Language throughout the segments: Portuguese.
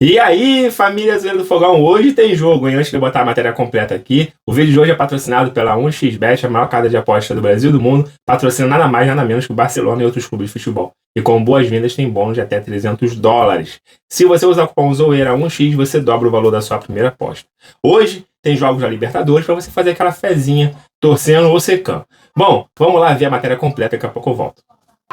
E aí, família Zoeira do Fogão, hoje tem jogo, hein? Antes de eu botar a matéria completa aqui, o vídeo de hoje é patrocinado pela 1xBet, a maior casa de aposta do Brasil e do mundo, patrocina nada mais, nada menos que o Barcelona e outros clubes de futebol. E com boas-vindas tem bônus de até $300. Se você usar o cupom ZOEIRA1x, você dobra o valor da sua primeira aposta. Hoje tem jogos da Libertadores para você fazer aquela fezinha, torcendo ou secando. Bom, vamos lá ver a matéria completa, daqui a pouco eu volto.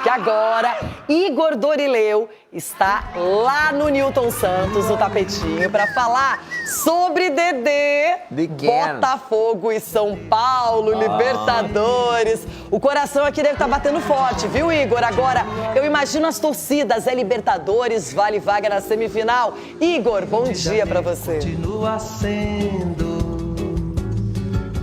Que agora, Igor Dorileu está lá no Newton Santos, no tapetinho, para falar sobre Dedê, Botafogo e São Paulo, Libertadores. O coração aqui deve estar batendo forte, viu, Igor? Agora, eu imagino as torcidas, Libertadores, vale vaga na semifinal. Igor, bom dia para você. Continua sendo.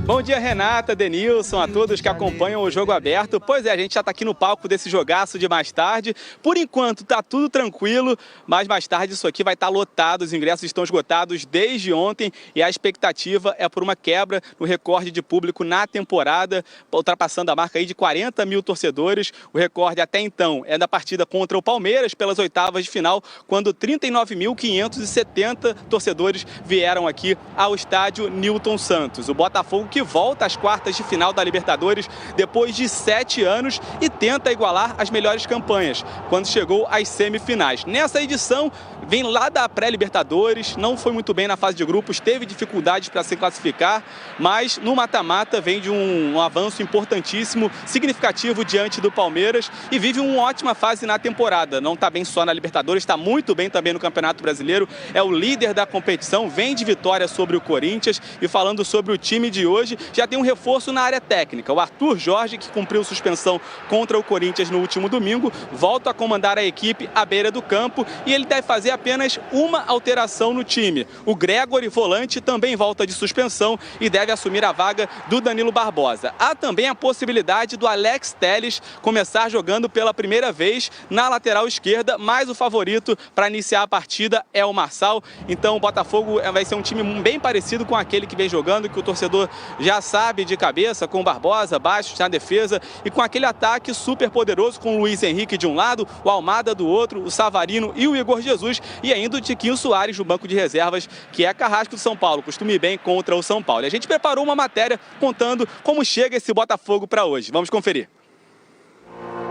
Bom dia, Renata, Denilson, a todos que acompanham o Jogo Aberto. Pois é, a gente já está aqui no palco desse jogaço de mais tarde. Por enquanto tá tudo tranquilo, mas mais tarde isso aqui vai estar lotado. Os ingressos estão esgotados desde ontem e a expectativa é por uma quebra no recorde de público na temporada, ultrapassando a marca aí de 40 mil torcedores. O recorde até então é da partida contra o Palmeiras pelas oitavas de final, quando 39.570 torcedores vieram aqui ao estádio Newton Santos. O Botafogo que volta às quartas de final da Libertadores depois de 7 anos e tenta igualar as melhores campanhas, quando chegou às semifinais. Nessa edição, vem lá da pré-Libertadores, não foi muito bem na fase de grupos, teve dificuldades para se classificar, mas no mata-mata vem de um avanço importantíssimo, significativo diante do Palmeiras e vive uma ótima fase na temporada. Não está bem só na Libertadores, está muito bem também no Campeonato Brasileiro, é o líder da competição, vem de vitória sobre o Corinthians. E falando sobre o time de hoje, já tem um reforço na área técnica. O Arthur Jorge, que cumpriu suspensão contra o Corinthians no último domingo, volta a comandar a equipe à beira do campo e ele deve fazer apenas uma alteração no time. O Gregory, volante, também volta de suspensão e deve assumir a vaga do Danilo Barbosa. Há também a possibilidade do Alex Telles começar jogando pela primeira vez na lateral esquerda, mas o favorito para iniciar a partida é o Marçal. Então o Botafogo vai ser um time bem parecido com aquele que vem jogando, que o torcedor já sabe de cabeça, com o Barbosa baixo na defesa e com aquele ataque super poderoso com o Luiz Henrique de um lado, o Almada do outro, o Savarino e o Igor Jesus e ainda o Tiquinho Soares no banco de reservas, que é carrasco do São Paulo, costuma ir bem contra o São Paulo. E a gente preparou uma matéria contando como chega esse Botafogo para hoje. Vamos conferir.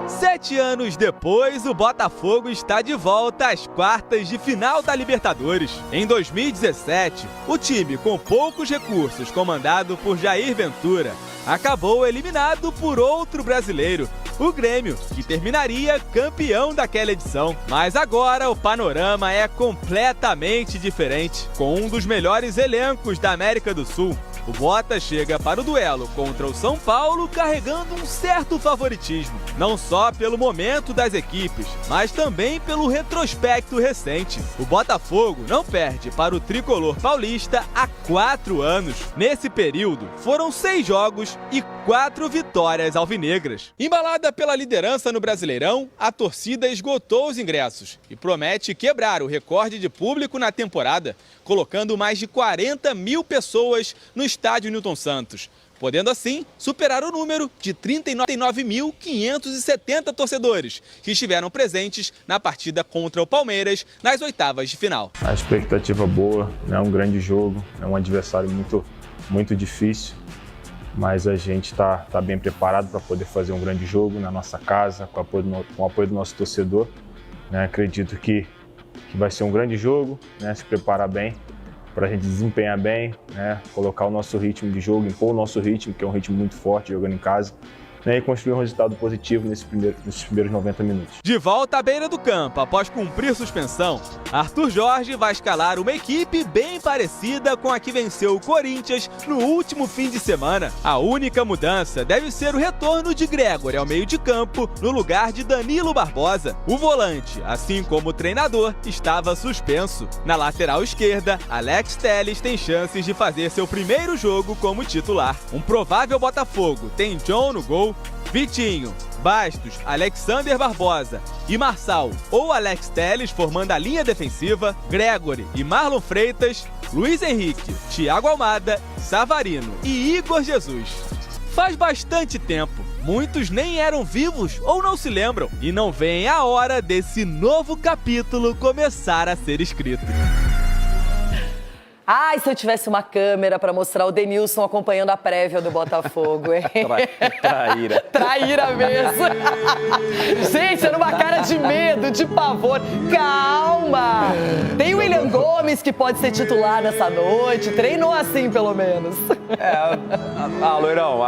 7 anos depois, o Botafogo está de volta às quartas de final da Libertadores. Em 2017, o time com poucos recursos, comandado por Jair Ventura, acabou eliminado por outro brasileiro, o Grêmio, que terminaria campeão daquela edição. Mas agora o panorama é completamente diferente. Com um dos melhores elencos da América do Sul, o Bota chega para o duelo contra o São Paulo carregando um certo favoritismo, não só pelo momento das equipes, mas também pelo retrospecto recente. O Botafogo não perde para o tricolor paulista há 4 anos. Nesse período, foram 6 jogos e 4 vitórias alvinegras. Embalada pela liderança no Brasileirão, a torcida esgotou os ingressos e promete quebrar o recorde de público na temporada, colocando mais de 40 mil pessoas no estádio Newton Santos, podendo assim superar o número de 39.570 torcedores que estiveram presentes na partida contra o Palmeiras nas oitavas de final. A expectativa boa, é um grande jogo, é um adversário muito difícil, mas a gente está bem preparado para poder fazer um grande jogo na nossa casa, com o apoio do nosso torcedor. Acredito que vai ser um grande jogo, se preparar bem, para a gente desempenhar bem, colocar o nosso ritmo de jogo, impor o nosso ritmo, que é um ritmo muito forte, jogando em casa, e construir um resultado positivo nesses primeiros 90 minutos. De volta à beira do campo, após cumprir suspensão, Arthur Jorge vai escalar uma equipe bem parecida com a que venceu o Corinthians no último fim de semana. A única mudança deve ser o retorno de Gregory ao meio de campo, no lugar de Danilo Barbosa. O volante, assim como o treinador, estava suspenso. Na lateral esquerda, Alex Telles tem chances de fazer seu primeiro jogo como titular. Um provável Botafogo tem John no gol, Vitinho, Bastos, Alexander Barbosa e Marçal ou Alex Telles formando a linha defensiva, Gregory e Marlon Freitas, Luiz Henrique, Thiago Almada, Savarino e Igor Jesus. Faz bastante tempo, muitos nem eram vivos ou não se lembram. E não vem a hora desse novo capítulo começar a ser escrito. Ai, se eu tivesse uma câmera pra mostrar o Denilson acompanhando a prévia do Botafogo, hein? Traíra. Traíra mesmo. Gente, era uma cara de medo, de pavor. Calma! Tem o William Gomes que pode ser titular nessa noite. Treinou assim, pelo menos. Loirão,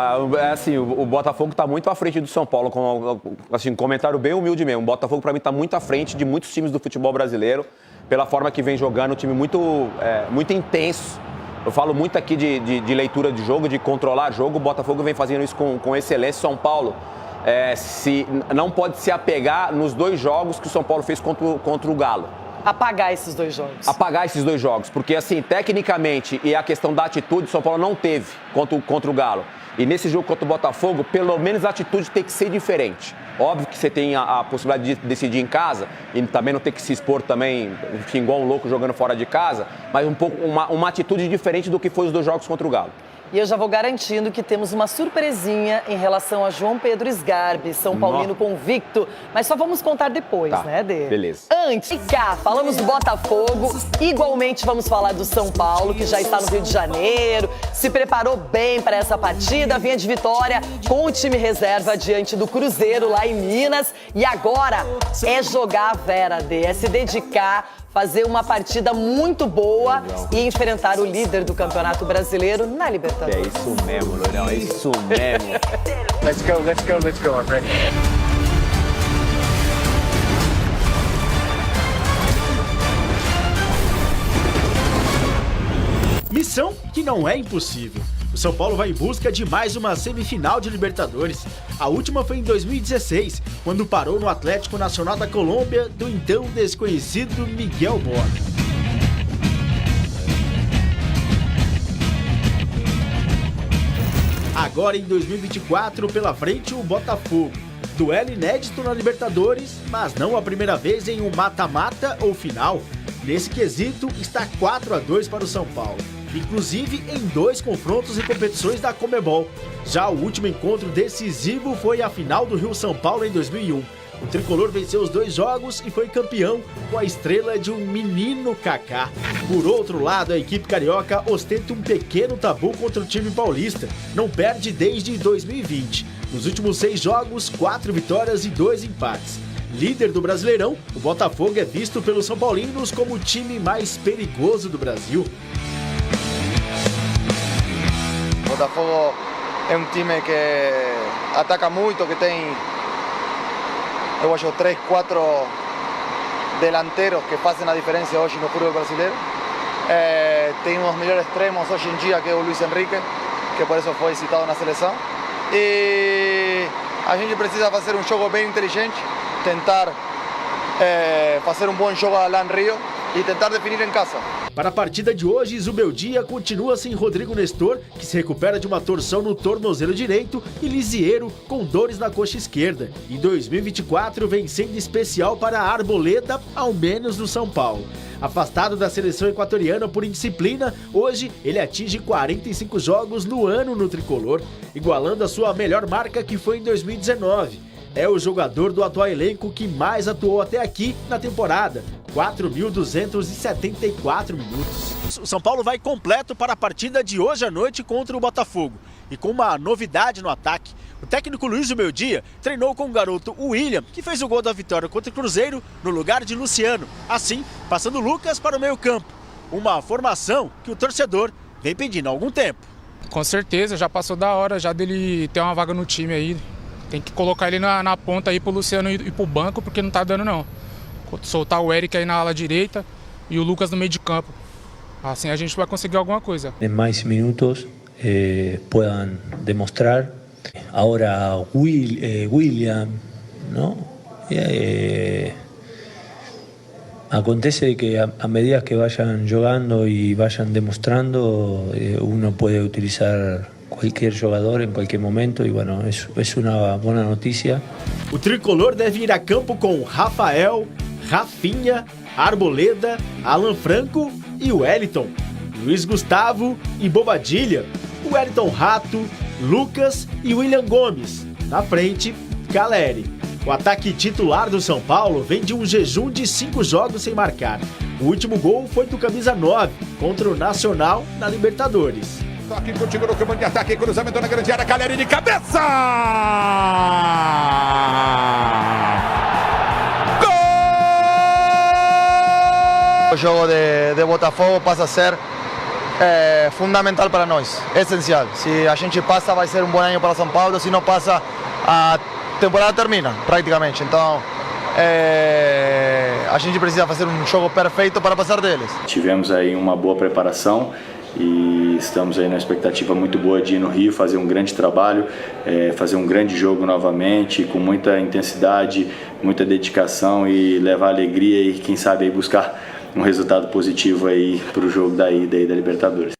assim, o Botafogo tá muito à frente do São Paulo. Assim, um comentário bem humilde mesmo. O Botafogo, pra mim, tá muito à frente de muitos times do futebol brasileiro. Pela forma que vem jogando, um time muito intenso. Eu falo muito aqui de leitura de jogo, de controlar jogo. O Botafogo vem fazendo isso com excelência. São Paulo não pode se apegar nos 2 jogos que o São Paulo fez contra o Galo. Apagar esses 2 jogos. Apagar esses 2 jogos, porque assim, tecnicamente e a questão da atitude, o São Paulo não teve contra o Galo. E nesse jogo contra o Botafogo, pelo menos a atitude tem que ser diferente. Óbvio que você tem a possibilidade de decidir em casa e também não ter que se expor também, enfim, igual um louco jogando fora de casa, mas uma atitude diferente do que foi os 2 jogos contra o Galo. E eu já vou garantindo que temos uma surpresinha em relação a João Pedro Sgarbi, São Paulino convicto. Mas só vamos contar depois, né, Dê? Beleza. Antes, falamos do Botafogo, igualmente vamos falar do São Paulo, que já está no Rio de Janeiro, se preparou bem para essa partida, vinha de vitória com o time reserva diante do Cruzeiro lá em Minas. E agora é jogar a Vera, Dê, é se dedicar, fazer uma partida muito boa e enfrentar o líder do Campeonato Brasileiro na Libertadores. É isso mesmo, Loirão, é isso mesmo. Let's go, my friend. Missão que não é impossível. O São Paulo vai em busca de mais uma semifinal de Libertadores. A última foi em 2016, quando parou no Atlético Nacional da Colômbia do então desconhecido Miguel Borja. Agora em 2024, pela frente o Botafogo. Duelo inédito na Libertadores, mas não a primeira vez em um mata-mata ou final. Nesse quesito, está 4-2 para o São Paulo, inclusive em 2 confrontos e competições da Conmebol. Já o último encontro decisivo foi a final do Rio-São Paulo em 2001. O tricolor venceu os 2 jogos e foi campeão com a estrela de um menino Kaká. Por outro lado, a equipe carioca ostenta um pequeno tabu contra o time paulista. Não perde desde 2020. Nos últimos 6 jogos, 4 vitórias e 2 empates. Líder do Brasileirão, o Botafogo é visto pelos São Paulinos como o time mais perigoso do Brasil. O Botafogo é um time que ataca muito, que tem, eu acho, 3, 4 delanteros que fazem a diferença hoje no futebol brasileiro. Tem um dos melhores extremos hoje em dia, que é o Luiz Henrique, que por isso foi citado na seleção. E a gente precisa fazer um jogo bem inteligente, tentar fazer um bom jogo lá no Rio e tentar definir em casa. Para a partida de hoje, Zubeldia continua sem Rodrigo Nestor, que se recupera de uma torção no tornozelo direito, e Lisiero, com dores na coxa esquerda. Em 2024, vem sendo especial para a Arboleda, ao menos no São Paulo. Afastado da seleção equatoriana por indisciplina, hoje ele atinge 45 jogos no ano no tricolor, igualando a sua melhor marca, que foi em 2019. É o jogador do atual elenco que mais atuou até aqui na temporada, 4.274 minutos. O São Paulo vai completo para a partida de hoje à noite contra o Botafogo. E com uma novidade no ataque, o técnico Luiz Zubeldia treinou com o garoto William, que fez o gol da vitória contra o Cruzeiro no lugar de Luciano, assim passando Lucas para o meio-campo. Uma formação que o torcedor vem pedindo há algum tempo. Com certeza, já passou da hora já dele ter uma vaga no time aí. Tem que colocar ele na ponta aí pro Luciano ir pro banco, porque não tá dando não. Soltar o Eric aí na ala direita e o Lucas no meio de campo. Assim a gente vai conseguir alguma coisa. En mais minutos puedan demostrar. Ahora William, ¿no? Acontece que a medida que vayan jogando y vayan demostrando, uno puede utilizar qualquer jogador em qualquer momento e, bueno, é uma boa notícia. O tricolor deve ir a campo com Rafael, Rafinha, Arboleda, Alan Franco e Wellington, Luiz Gustavo e Bobadilha, Wellington Rato, Lucas e William Gomes, Na frente, Caleri. O ataque titular do São Paulo vem de um jejum de 5 jogos sem marcar. O último gol foi do camisa 9 contra o Nacional na Libertadores. Toque contigo no campo de ataque, cruzamento na grande área, Caleri de cabeça! O jogo de Botafogo passa a ser fundamental para nós, essencial. Se a gente passa, vai ser um bom ano para São Paulo, se não passa, a temporada termina, praticamente. Então, a gente precisa fazer um jogo perfeito para passar deles. Tivemos aí uma boa preparação e estamos aí na expectativa muito boa de ir no Rio, fazer um grande trabalho, fazer um grande jogo novamente, com muita intensidade, muita dedicação e levar alegria e quem sabe aí buscar um resultado positivo aí para o jogo da ida aí da Libertadores.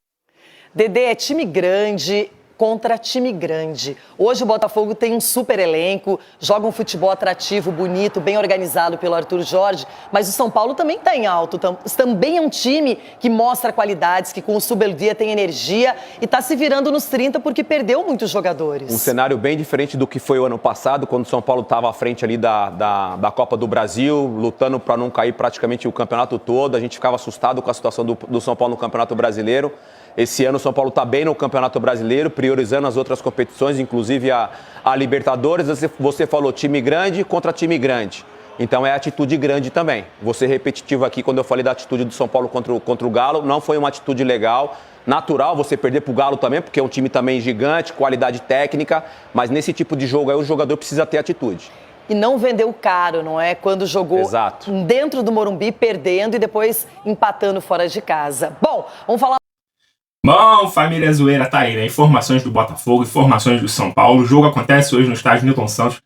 Dedê, é time grande contra time grande. Hoje o Botafogo tem um super elenco, joga um futebol atrativo, bonito, bem organizado pelo Arthur Jorge, mas o São Paulo também está em alto, também é um time que mostra qualidades, que com o Subeldia tem energia e está se virando nos 30 porque perdeu muitos jogadores. Um cenário bem diferente do que foi o ano passado, quando o São Paulo estava à frente ali da Copa do Brasil, lutando para não cair praticamente o campeonato todo. A gente ficava assustado com a situação do São Paulo no Campeonato Brasileiro. Esse ano o São Paulo está bem no Campeonato Brasileiro, priorizando as outras competições, inclusive a Libertadores. Você falou time grande contra time grande. Então é atitude grande também. Vou ser repetitivo aqui quando eu falei da atitude do São Paulo contra o Galo. Não foi uma atitude legal. Natural você perder para o Galo também, porque é um time também gigante, qualidade técnica. Mas nesse tipo de jogo aí o jogador precisa ter atitude. E não vendeu caro, não é? Quando jogou Exato. Dentro do Morumbi, perdendo e depois empatando fora de casa. Bom, vamos falar. Bom, família zoeira, tá aí, né? Informações do Botafogo, informações do São Paulo. O jogo acontece hoje no estádio Newton Santos,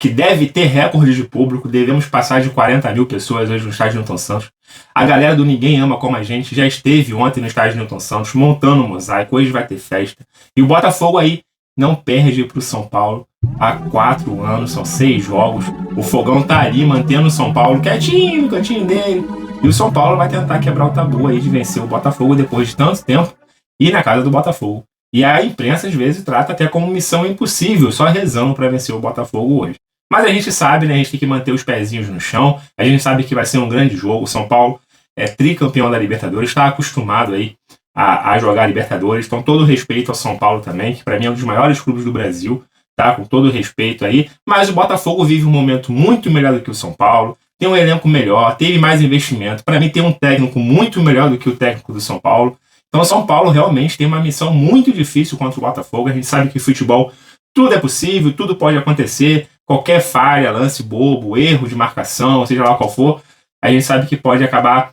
que deve ter recorde de público. Devemos passar de 40 mil pessoas hoje no estádio Newton Santos. A galera do Ninguém Ama Como a Gente já esteve ontem no estádio Newton Santos, montando um mosaico. Hoje vai ter festa. E o Botafogo aí não perde pro São Paulo há 4 anos, são 6 jogos. O Fogão tá ali mantendo o São Paulo quietinho no cantinho dele. E o São Paulo vai tentar quebrar o tabu aí de vencer o Botafogo depois de tanto tempo. E na casa do Botafogo. E a imprensa às vezes trata até como missão impossível, só rezando para vencer o Botafogo hoje. Mas a gente sabe, né? A gente tem que manter os pezinhos no chão. A gente sabe que vai ser um grande jogo. O São Paulo é tricampeão da Libertadores, está acostumado aí a jogar Libertadores. Então todo respeito ao São Paulo também, que para mim é um dos maiores clubes do Brasil, tá? Com todo respeito aí. Mas o Botafogo vive um momento muito melhor do que o São Paulo. Tem um elenco melhor, teve mais investimento. Para mim tem um técnico muito melhor do que o técnico do São Paulo. Então o São Paulo realmente tem uma missão muito difícil contra o Botafogo. A gente sabe que futebol tudo é possível, tudo pode acontecer. Qualquer falha, lance bobo, erro de marcação, seja lá qual for, a gente sabe que pode acabar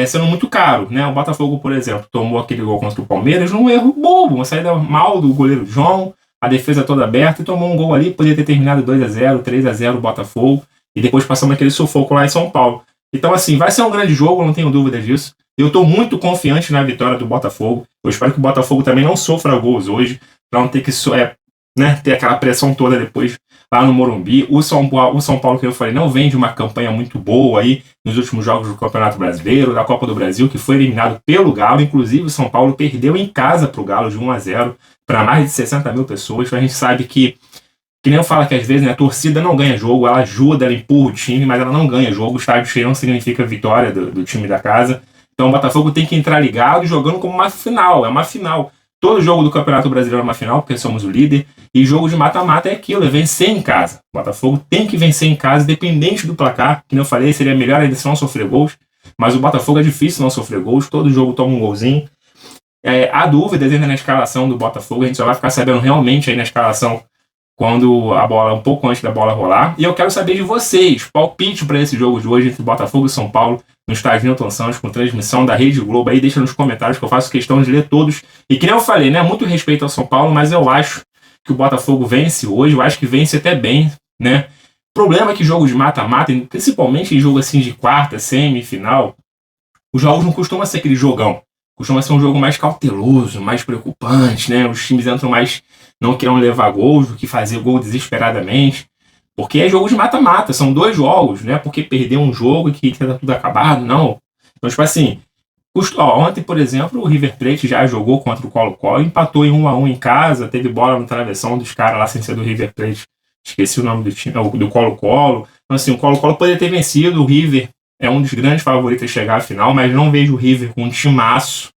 sendo muito caro, né? O Botafogo, por exemplo, tomou aquele gol contra o Palmeiras num erro bobo, uma saída mal do goleiro João, a defesa toda aberta, e tomou um gol ali, poderia ter terminado 2-0, 3-0 o Botafogo, e depois passamos aquele sufoco lá em São Paulo. Então assim, vai ser um grande jogo, não tenho dúvida disso. Eu estou muito confiante na vitória do Botafogo. Eu espero que o Botafogo também não sofra gols hoje, para não ter que ter aquela pressão toda depois lá no Morumbi. O São Paulo, que eu falei, não vem de uma campanha muito boa aí nos últimos jogos do Campeonato Brasileiro, da Copa do Brasil, que foi eliminado pelo Galo. Inclusive, o São Paulo perdeu em casa para o Galo de 1-0 para mais de 60 mil pessoas. Então a gente sabe que nem eu falo que às vezes, né, a torcida não ganha jogo, ela ajuda, ela empurra o time, mas ela não ganha jogo. O estádio cheio não significa vitória do time da casa. Então o Botafogo tem que entrar ligado, jogando como uma final, é uma final. Todo jogo do Campeonato Brasileiro é uma final, porque somos o líder, e jogo de mata-mata é aquilo, é vencer em casa. O Botafogo tem que vencer em casa, independente do placar, que nem eu falei, seria melhor ainda se não sofrer gols, mas o Botafogo é difícil não sofrer gols, todo jogo toma um golzinho. Há dúvidas ainda na escalação do Botafogo, a gente só vai ficar sabendo realmente aí na escalação quando a bola, um pouco antes da bola rolar. E eu quero saber de vocês, palpite para esse jogo de hoje entre Botafogo e São Paulo, no estádio Newton Santos, com transmissão da Rede Globo. Aí deixa nos comentários que eu faço questão de ler todos. E que nem eu falei, né, muito respeito ao São Paulo, mas eu acho que o Botafogo vence hoje, eu acho que vence até bem, né. O problema é que jogo de mata-mata, principalmente em jogo assim de quarta, semifinal, os jogos não costumam ser aquele jogão. Costuma ser um jogo mais cauteloso, mais preocupante, né? Os times entram mais, não querem levar gols do que fazer gol desesperadamente. Porque é jogo de mata-mata, são 2 jogos, né? Porque perder um jogo e que tá tudo acabado, não. Então, tipo assim, ontem, por exemplo, o River Plate já jogou contra o Colo-Colo, empatou em 1-1 em casa, teve bola no travessão dos caras lá sem ser do River Plate. esqueci o nome do time, do Colo-Colo. Então, assim, o Colo-Colo poderia ter vencido, o River é um dos grandes favoritos a chegar à final, mas não vejo o River com um timaço.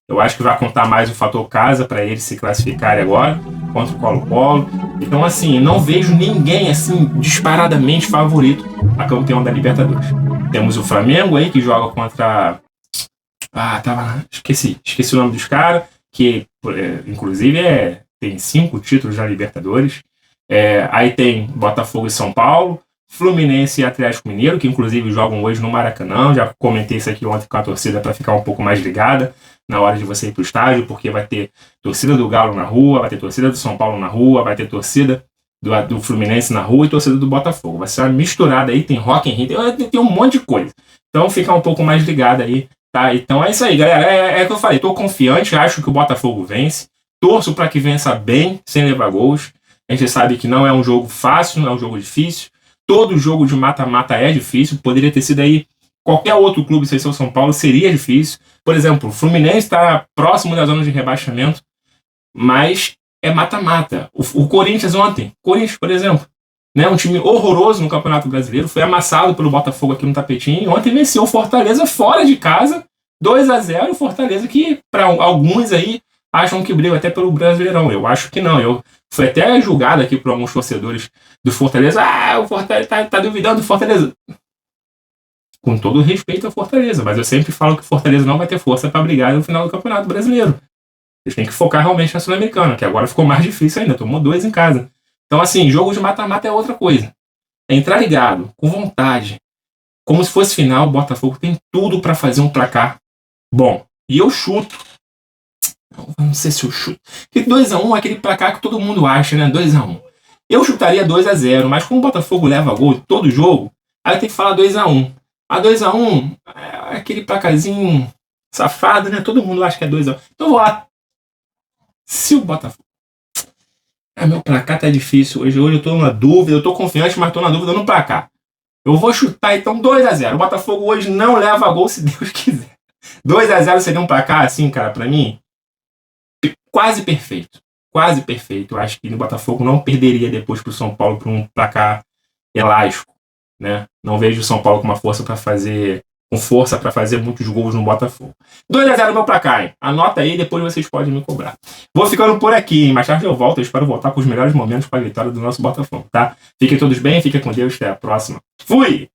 Eu acho que vai contar mais o fator casa para eles se classificarem agora contra o Colo-Colo. Então, assim, não vejo ninguém, assim, disparadamente favorito a campeão da Libertadores. Temos o Flamengo aí, que joga contra... Esqueci o nome dos caras, que, inclusive, tem 5 títulos da Libertadores. Aí tem Botafogo e São Paulo, Fluminense e Atlético Mineiro, que inclusive jogam hoje no Maracanã. Já comentei isso aqui ontem com a torcida para ficar um pouco mais ligada na hora de você ir para o estádio, porque vai ter torcida do Galo na rua, vai ter torcida do São Paulo na rua, vai ter torcida do Fluminense na rua e torcida do Botafogo. Vai ser uma misturada aí, tem Rock in Rio, tem um monte de coisa. Então fica um pouco mais ligado aí, tá? Então é isso aí, galera. É o que eu falei, tô confiante, acho que o Botafogo vence. Torço para que vença bem, sem levar gols. A gente sabe que não é um jogo fácil, não é um jogo difícil. Todo jogo de mata-mata é difícil. Poderia ter sido aí qualquer outro clube, sem ser o São Paulo, seria difícil. Por exemplo, o Fluminense está próximo da zona de rebaixamento, mas é mata-mata. O Corinthians ontem, por exemplo, né, um time horroroso no Campeonato Brasileiro, foi amassado pelo Botafogo aqui no Tapetinho. Ontem venceu o Fortaleza fora de casa, 2-0. Fortaleza que, para alguns aí, acham que briga até pelo Brasileirão. Eu acho que não. Eu fui até julgado aqui por alguns torcedores do Fortaleza. O Fortaleza tá duvidando do Fortaleza. Com todo respeito ao Fortaleza, mas eu sempre falo que o Fortaleza não vai ter força para brigar no final do Campeonato Brasileiro. Eles têm que focar realmente na Sul-Americana, que agora ficou mais difícil ainda, tomou 2 em casa. Então, assim, jogo de mata-mata é outra coisa. É entrar ligado, com vontade. Como se fosse final, o Botafogo tem tudo para fazer um placar bom. E eu chuto. Não sei se eu chuto. Porque 2-1 é aquele placar que todo mundo acha, né? 2-1. Eu chutaria 2-0, mas como o Botafogo leva gol todo jogo, aí tem que falar 2-1. A 2-1 é aquele placarzinho safado, né? Todo mundo acha que é 2-1. Então vou lá. Se o Botafogo... meu placar tá difícil. Hoje eu tô na dúvida. Eu tô confiante, mas tô na dúvida no placar. Eu vou chutar então 2-0. O Botafogo hoje não leva gol, se Deus quiser. 2-0 seria um placar assim, cara, pra mim, quase perfeito. Quase perfeito. Eu acho que o Botafogo não perderia depois pro São Paulo por um placar elástico, né? Não vejo o São Paulo com uma força para fazer muitos gols no Botafogo. 2-0 meu placar, hein? Anota aí, depois vocês podem me cobrar. Vou ficando por aqui, hein? Mais tarde eu volto. Eu espero voltar com os melhores momentos para a vitória do nosso Botafogo, tá? Fiquem todos bem, fiquem com Deus. Até a próxima. Fui!